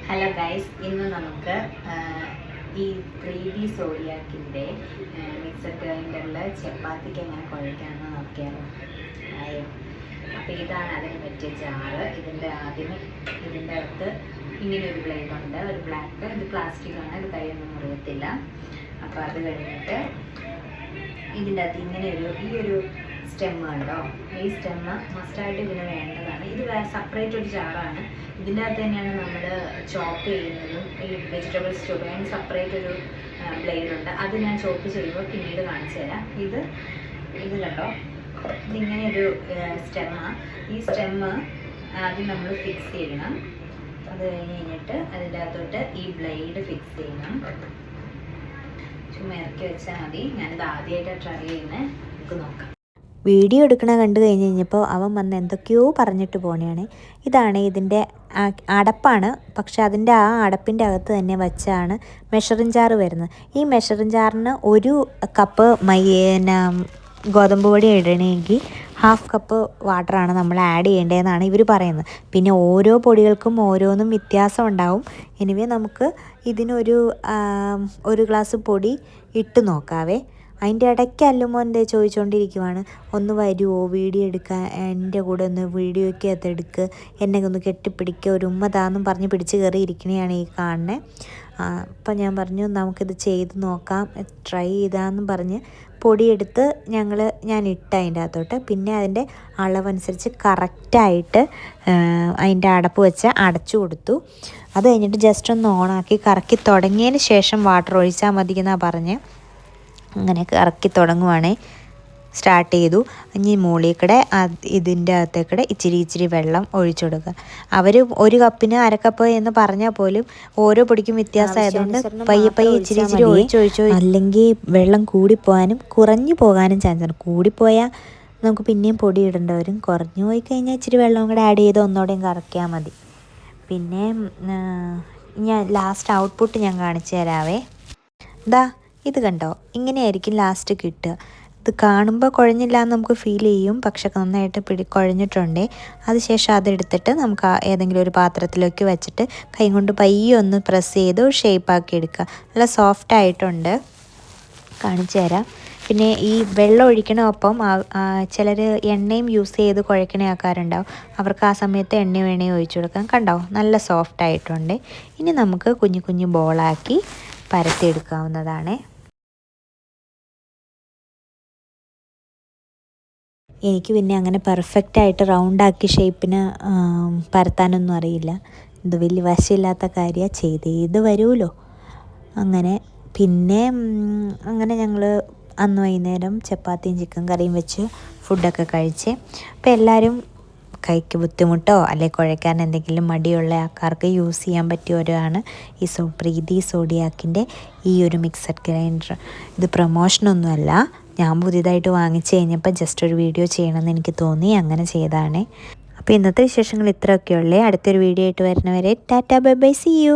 Hello guys, ഇന്ന് നമുക്ക് ഈ പ്രീതി സോഡിയാക്കിൻ്റെ മിക്സർ ഗ്രൈൻഡറിൽ ചപ്പാത്തിക്ക് എങ്ങനെ കുഴയ്ക്കാമെന്ന് നോക്കിയാലോ. ആയോ? അപ്പോൾ ഇതാണ് അതിന് പറ്റിയ ജാറ്. ഇതിൻ്റെ അകത്ത് ഇങ്ങനെ ഒരു ബ്ലേഡ് ഉണ്ട്, ഒരു ബ്ലാക്ക്. ഇത് പ്ലാസ്റ്റിക്കാണ്, ഇത് കൈയൊന്നും മുറിയത്തില്ല. അപ്പോൾ അത് കഴിഞ്ഞിട്ട് ഇതിൻ്റെ അകത്ത് ഇങ്ങനെ ഈ ഒരു സ്റ്റെമ്മ് ഉണ്ടോ, ഈ സ്റ്റെമ്മ് മസ്റ്റായിട്ട് ഇതിന് വേണ്ടതാണ്. ഇത് സെപ്പറേറ്റ് ഒരു ജാറാണ്. ഇതിൻ്റെ അകത്ത് തന്നെയാണ് നമ്മൾ ചോപ്പ് ചെയ്യുന്നതും ഈ വെജിറ്റബിൾസ് ചോപ്പ് ചെയ്യാൻ സെപ്പറേറ്റ് ഒരു ബ്ലേഡ് ഉണ്ട്. അത് ഞാൻ ചോപ്പ് ചെയ്യുമ്പോൾ പിന്നീട് കാണിച്ചു തരാം. ഇത് കണ്ടോ, ഇതിങ്ങനെ ഒരു സ്റ്റെമ്മാണ്. ഈ സ്റ്റെമ്മ് ആദ്യം നമ്മൾ ഫിക്സ് ചെയ്യണം. അത് കഴിഞ്ഞിട്ട് അതിൻ്റെ അകത്തോട്ട് ഈ ബ്ലേഡ് ഫിക്സ് ചെയ്യണം. ചുമ്മാ ഇറക്കി വെച്ചാൽ മതി. ഞാനിത് ആദ്യമായിട്ടാണ് ട്രൈ ചെയ്യുന്നത്. നമുക്ക് നോക്കാം. വീഡിയോ എടുക്കണ കണ്ടു കഴിഞ്ഞപ്പോൾ അവൻ വന്ന് എന്തൊക്കെയോ പറഞ്ഞിട്ട് പോണെയാണ്. ഇതാണ് ഇതിൻ്റെ അടപ്പാണ്, പക്ഷെ അതിൻ്റെ ആ അടപ്പിൻ്റെ അകത്ത് തന്നെ വെച്ചാണ് മെഷറിംഗ് ജാറ് വരുന്നത്. ഈ മെഷറിംഗ് ജാറിന് 1 കപ്പ് ഗോതമ്പ് പൊടി ഇടണമെങ്കിൽ 1/2 കപ്പ് വാട്ടറാണ് നമ്മൾ ആഡ് ചെയ്യേണ്ടതെന്നാണ് ഇവർ പറയുന്നത്. പിന്നെ ഓരോ പൊടികൾക്കും ഓരോന്നും വ്യത്യാസം ഉണ്ടാവും. എനിവേ നമുക്ക് ഇതിനൊരു 1 ഗ്ലാസ് പൊടി ഇട്ട് നോക്കാവേ. അതിൻ്റെ ഇടയ്ക്ക് അല്ലുമോൻ്റെ ചോദിച്ചുകൊണ്ടിരിക്കുവാണ്, ഒന്ന് വരുമോ വീഡിയോ എടുക്കാൻ, എൻ്റെ കൂടെ ഒന്ന് വീഡിയോയ്ക്ക് അതെടുക്ക്, എന്നെ ഒന്ന് കെട്ടിപ്പിടിക്കുക, ഒരു ഉമ്മതാന്നും പറഞ്ഞ് പിടിച്ച് കയറി ഇരിക്കണയാണ് ഈ കാണുന്നത്. അപ്പം ഞാൻ പറഞ്ഞു നമുക്കിത് ചെയ്ത് നോക്കാം, ട്രൈ ചെയ്താന്നും പറഞ്ഞ് പൊടിയെടുത്ത് ഞാൻ ഇട്ട് അതിൻ്റെ അകത്തോട്ട്. പിന്നെ അതിൻ്റെ അളവനുസരിച്ച് കറക്റ്റായിട്ട് അതിൻ്റെ അടപ്പ് വെച്ച് അടച്ചു കൊടുത്തു. അത് കഴിഞ്ഞിട്ട് ജസ്റ്റ് ഒന്ന് ഓണാക്കി കറക്കി തുടങ്ങിയതിന് ശേഷം വാട്ടർ ഒഴിച്ചാൽ മതി എന്നാണ് പറഞ്ഞ്. അങ്ങനെ ഇറക്കി തുടങ്ങുവാണേ, സ്റ്റാർട്ട് ചെയ്തു. ഇനി മുകളിൽക്കൂടെ ഇതിൻ്റെ അകത്തേക്കൂടെ ഇച്ചിരി വെള്ളം ഒഴിച്ചു കൊടുക്കുക. അവർ 1 കപ്പിന് 1/2 കപ്പ് എന്ന് പറഞ്ഞാൽ പോലും ഓരോ പൊടിക്കും വ്യത്യാസമായതുകൊണ്ട് പയ്യെ ഇച്ചിരി ഒഴിച്ചു. അല്ലെങ്കിൽ വെള്ളം കൂടിപ്പോകാനും കുറഞ്ഞു പോകാനും ചാൻസ് ഉണ്ട്. കൂടിപ്പോയാൽ നമുക്ക് പിന്നെയും പൊടി ഇടേണ്ടി വരും. കുറഞ്ഞു പോയി കഴിഞ്ഞാൽ ഇച്ചിരി വെള്ളം കൂടെ ആഡ് ചെയ്ത് ഒന്നുകൂടെയും കറക്കിയാൽ മതി. പിന്നെ ഞാൻ ലാസ്റ്റ് ഔട്ട്പുട്ട് ഞാൻ കാണിച്ചു തരാവേ. ഇത് കണ്ടോ, ഇങ്ങനെയായിരിക്കും ലാസ്റ്റ് കിട്ടുക. ഇത് കാണുമ്പോൾ കുഴഞ്ഞില്ല എന്ന് നമുക്ക് ഫീൽ ചെയ്യും, പക്ഷെ നന്നായിട്ട് കുഴഞ്ഞിട്ടുണ്ട്. അതിനുശേഷം അതെടുത്തിട്ട് നമുക്ക് ഏതെങ്കിലും ഒരു പാത്രത്തിലേക്ക് വെച്ചിട്ട് കൈ കൊണ്ട് പയ്യെ ഒന്ന് പ്രസ് ചെയ്ത് ഷേപ്പാക്കി എടുക്കുക. നല്ല സോഫ്റ്റായിട്ടുണ്ട്. കാണിച്ചു തരാം. പിന്നെ ഈ വെള്ളം ഒഴിക്കണമൊപ്പം ചിലർ എണ്ണയും യൂസ് ചെയ്ത് കുഴക്കണ ആൾക്കാരുണ്ടാവും. അവർക്ക് ആ സമയത്ത് എണ്ണ വേണേ ഒഴിച്ചു കൊടുക്കാം. കണ്ടോ, നല്ല സോഫ്റ്റായിട്ടുണ്ട്. ഇനി നമുക്ക് കുഞ്ഞു ബോളാക്കി പരത്തിയെടുക്കാവുന്നതാണ്. എനിക്ക് പിന്നെ അങ്ങനെ പെർഫെക്റ്റായിട്ട് റൗണ്ടാക്കി ഷേപ്പിന് പരത്താനൊന്നും അറിയില്ല. ഇത് വലിയ വശമില്ലാത്ത കാര്യമാണ്, ചെയ്ത് വരുമല്ലോ. പിന്നെ ഞങ്ങൾ അന്ന് വൈകുന്നേരം ചപ്പാത്തിയും ചിക്കൻ കറിയും വെച്ച് ഫുഡൊക്കെ കഴിച്ച്. അപ്പോൾ എല്ലാവരും കൈക്ക് ബുദ്ധിമുട്ടോ അല്ലെങ്കിൽ കുഴയ്ക്കാൻ എന്തെങ്കിലും മടിയുള്ള ആൾക്കാർക്ക് യൂസ് ചെയ്യാൻ പറ്റിയവരാണ് ഈ പ്രീതി സോഡിയാക്കിൻ്റെ ഈ ഒരു മിക്സർ ഗ്രൈൻഡർ. ഇത് പ്രൊമോഷനൊന്നുമല്ല, ഞാൻ പുതിയതായിട്ട് വാങ്ങിച്ചു കഴിഞ്ഞപ്പോൾ ജസ്റ്റ് ഒരു വീഡിയോ ചെയ്യണമെന്ന് എനിക്ക് തോന്നി, അങ്ങനെ ചെയ്തതാണ്. അപ്പോൾ ഇന്നത്തെ വിശേഷങ്ങൾ ഇത്രയൊക്കെയുള്ളേ. അടുത്തൊരു വീഡിയോ ആയിട്ട് വരുന്നവരെ tata bye bye, see U.